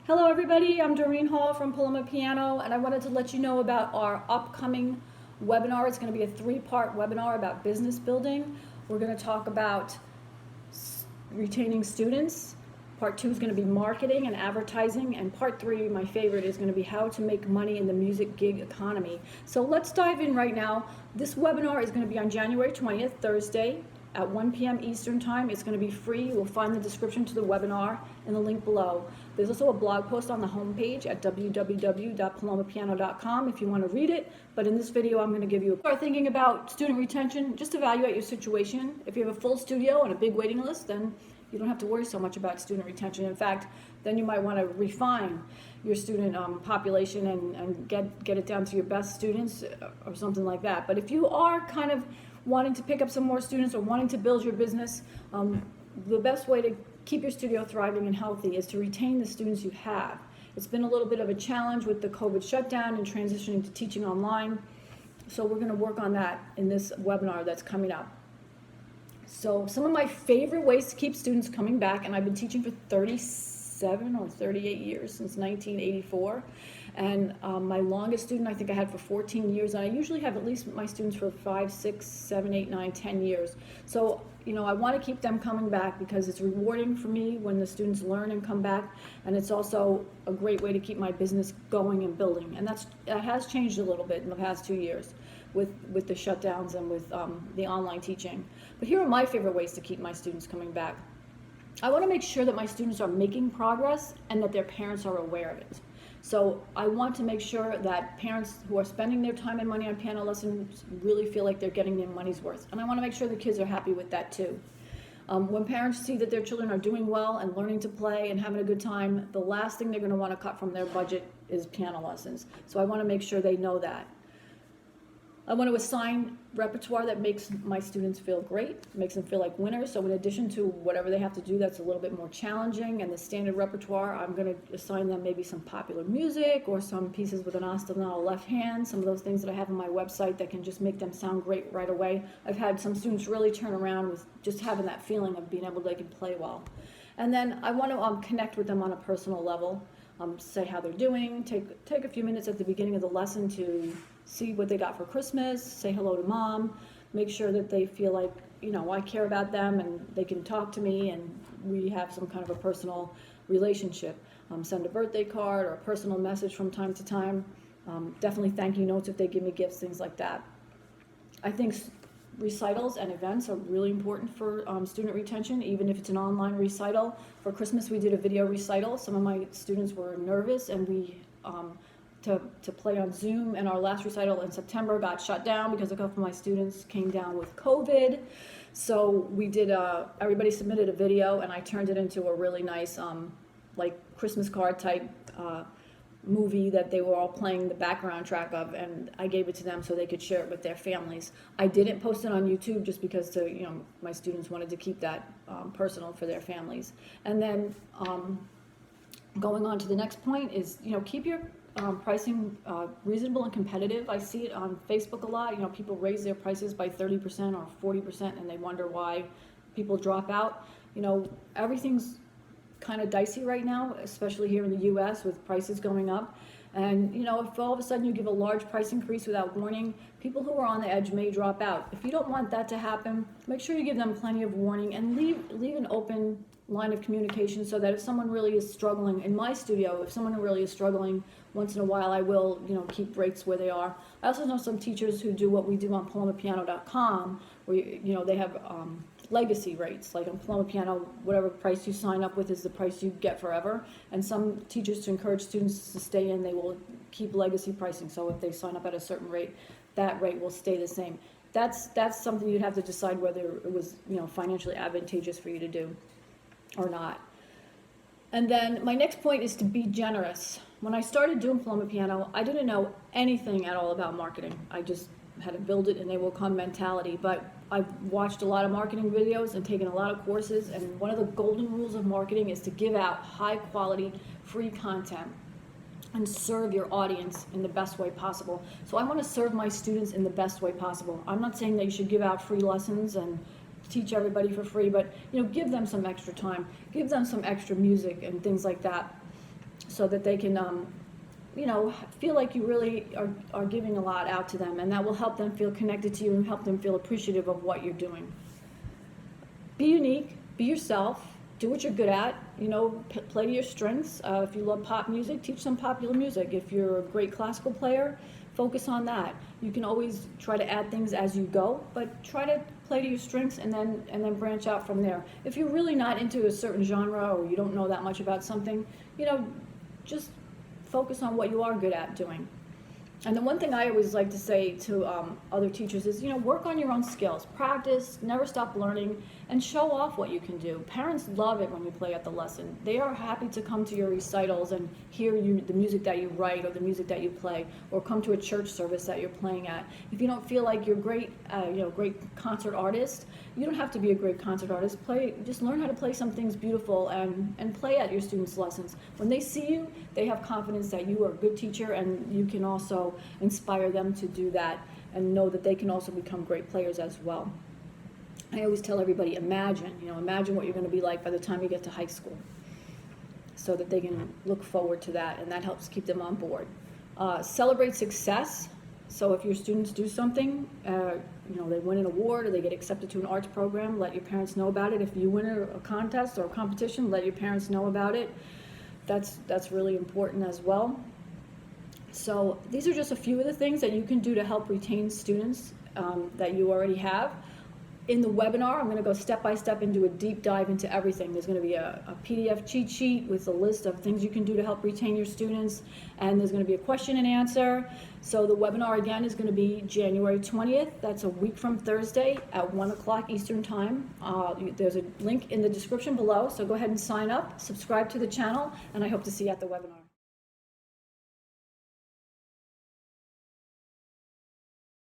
Hello everybody, I'm Doreen Hall from Paloma Piano, and I wanted to let you know about our upcoming webinar. It's going to be a three-part webinar about business building. We're going to talk about retaining students. Part 2 is going to be marketing and advertising, and part 3, my favorite, is going to be how to make money in the music gig economy. So let's dive in right now. This webinar is going to be on January 20th, Thursday, at 1 p.m. Eastern Time. It's going to be free. You'll find the description to the webinar in the link below. There's also a blog post on the homepage at www.palomapiano.com if you want to read it. But in this video, I'm going to give you start thinking about student retention. Just evaluate your situation. If you have a full studio and a big waiting list, then you don't have to worry so much about student retention. In fact, then you might want to refine your student population and get it down to your best students or something like that. But if you are kind of wanting to pick up some more students or wanting to build your business, the best way to keep your studio thriving and healthy is to retain the students you have. It's been a little bit of a challenge with the COVID shutdown and transitioning to teaching online. So we're going to work on that in this webinar that's coming up. So some of my favorite ways to keep students coming back, and I've been teaching for 37 or 38 years, since 1984. And my longest student I think I had for 14 years, and I usually have at least my students for 5, 6, 7, 8, 9, 10 years. So, you know, I want to keep them coming back because it's rewarding for me when the students learn and come back, and it's also a great way to keep my business going and building. And that has changed a little bit in the past 2 years with the shutdowns and with the online teaching. But here are my favorite ways to keep my students coming back. I want to make sure that my students are making progress and that their parents are aware of it. So I want to make sure that parents who are spending their time and money on piano lessons really feel like they're getting their money's worth. And I want to make sure the kids are happy with that too. When parents see that their children are doing well and learning to play and having a good time, the last thing they're going to want to cut from their budget is piano lessons. So I want to make sure they know that. I want to assign repertoire that makes my students feel great, makes them feel like winners. So in addition to whatever they have to do that's a little bit more challenging and the standard repertoire, I'm going to assign them maybe some popular music or some pieces with an ostinato left hand, some of those things that I have on my website that can just make them sound great right away. I've had some students really turn around with just having that feeling of being able to, they can play well. And then I want to connect with them on a personal level, say how they're doing, take a few minutes at the beginning of the lesson to see what they got for Christmas, say hello to mom, make sure that they feel like, you know, I care about them and they can talk to me and we have some kind of a personal relationship. Send a birthday card or a personal message from time to time. Definitely thank you notes if they give me gifts, things like that. I think recitals and events are really important for student retention, even if it's an online recital. For Christmas we did a video recital. Some of my students were nervous and we to play on Zoom, and our last recital in September got shut down because a couple of my students came down with COVID. So we did everybody submitted a video and I turned it into a really nice like Christmas card type movie that they were all playing the background track of, and I gave it to them so they could share it with their families. I didn't post it on YouTube just because my students wanted to keep that personal for their families. And then going on to the next point is, keep your pricing reasonable and competitive. I see it on Facebook a lot. People raise their prices by 30% or 40% and they wonder why people drop out. Everything's kind of dicey right now, especially here in the US with prices going up. And if all of a sudden you give a large price increase without warning, people who are on the edge may drop out. If you don't want that to happen, make sure you give them plenty of warning and leave an open line of communication so that if someone really is struggling in my studio, if someone really is struggling, once in a while I will keep rates where they are. I also know some teachers who do what we do on palomapiano.com, where they have legacy rates. Like on Paloma Piano, whatever price you sign up with is the price you get forever. And some teachers, to encourage students to stay in, they will keep legacy pricing. So if they sign up at a certain rate, that rate will stay the same. That's something you'd have to decide whether it was financially advantageous for you to do or not. And then my next point is to be generous. When I started doing Paloma Piano, I didn't know anything at all about marketing. I just had to build it and they will come mentality. But I've watched a lot of marketing videos and taken a lot of courses, and one of the golden rules of marketing is to give out high quality free content and serve your audience in the best way possible. So I want to serve my students in the best way possible. I'm not saying that you should give out free lessons and teach everybody for free, but give them some extra time, give them some extra music and things like that. so that they can, feel like you really are giving a lot out to them, and that will help them feel connected to you and help them feel appreciative of what you're doing. Be unique, be yourself, do what you're good at, play to your strengths. If you love pop music, teach some popular music. If you're a great classical player, focus on that. You can always try to add things as you go, but try to play to your strengths and then branch out from there. If you're really not into a certain genre or you don't know that much about something, just focus on what you are good at doing. And the one thing I always like to say to other teachers is, work on your own skills. Practice, never stop learning, and show off what you can do. Parents love it when you play at the lesson. They are happy to come to your recitals and hear the music that you write or the music that you play, or come to a church service that you're playing at. If you don't feel like you're great concert artist, you don't have to be a great concert artist. Just learn how to play some things beautiful and play at your students' lessons. When they see you, they have confidence that you are a good teacher, and you can also inspire them to do that and know that they can also become great players as well. I always tell everybody, imagine what you're going to be like by the time you get to high school, so that they can look forward to that, and that helps keep them on board. Celebrate success. So if your students do something, they win an award or they get accepted to an arts program, let your parents know about it. If you win a contest or a competition, let your parents know about it. That's really important as well. So these are just a few of the things that you can do to help retain students that you already have. In the webinar, I'm going to go step by step and do a deep dive into everything. There's going to be a PDF cheat sheet with a list of things you can do to help retain your students, and there's going to be a question and answer. So the webinar again is going to be January 20th. That's a week from Thursday at 1 o'clock Eastern Time. There's a link in the description below, so go ahead and sign up, subscribe to the channel, and I hope to see you at the webinar.